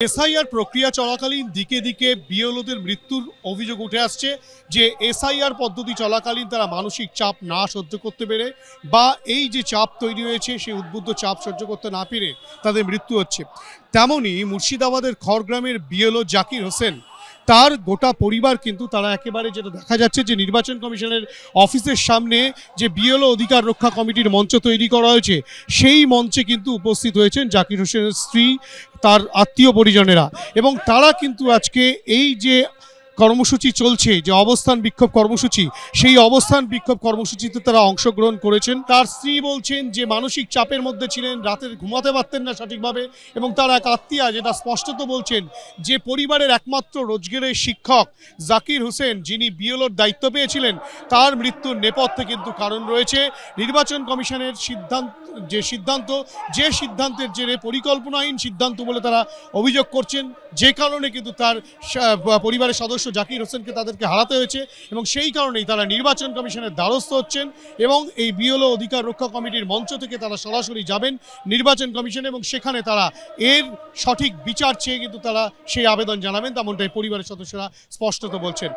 SIR প্রক্রিয়া চলাকালীন দিকে দিকে বিএলওদের মৃত্যুর অভিযোগ উঠে আসছে যে এসআইআর পদ্ধতি চলাকালীন তারা মানসিক চাপ না সহ্য করতে পেরে বা এই যে চাপ তৈরি হয়েছে সেই উদ্বুদ্ধ চাপ সহ্য করতে না পেরে তাদের মৃত্যু হচ্ছে। তেমনই মুর্শিদাবাদের খড়গ্রামের বিএলও জাকির হোসেন তার গোটা পরিবার কিন্তু তারা একেবারে যেটা দেখা যাচ্ছে যে নির্বাচন কমিশনের অফিসের সামনে যে বিএলও অধিকার রক্ষা কমিটির মঞ্চ তৈরি করা হয়েছে সেই মঞ্চে কিন্তু উপস্থিত হয়েছেন জাকির হোসেনের স্ত্রী, তার আত্মীয় পরিজনেরা, এবং তারা কিন্তু আজকে এই যে কর্মসূচি চলছে, যে অবস্থান বিক্ষোভ কর্মসূচি, সেই অবস্থান বিক্ষোভ কর্মসূচিতে তারা অংশগ্রহণ করেছেন। তার স্ত্রী বলছেন যে মানসিক চাপের মধ্যে ছিলেন, রাতের ঘুমাতে পারতেন না সঠিকভাবে, এবং তার এক আত্মীয়া যেটা স্পষ্টত বলছেন যে পরিবারের একমাত্র রোজগারের শিক্ষক জাকির হোসেন, যিনি বিএলওর দায়িত্ব পেয়েছিলেন, তার মৃত্যুর নেপথ্যে কিন্তু কারণ রয়েছে নির্বাচন কমিশনের সিদ্ধান্তের জেরে পরিকল্পনাহীন সিদ্ধান্ত বলে তারা অভিযোগ করছেন, যে কারণে কিন্তু তার পরিবারের সদস্য জাকির হোসেনকে তাদেরকে হারাতে হয়েছে, এবং সেই কারণেই তারা নির্বাচন কমিশনের দ্বারস্থ হচ্ছেন এবং এই বিএলও অধিকার রক্ষা কমিটির মঞ্চ থেকে তারা সরাসরি যাবেন নির্বাচন কমিশনে এবং সেখানে তারা এর সঠিক বিচার চেয়ে কিন্তু তারা সেই আবেদন জানাবেন, তেমনটাই পরিবারের সদস্যরা স্পষ্টত বলছেন।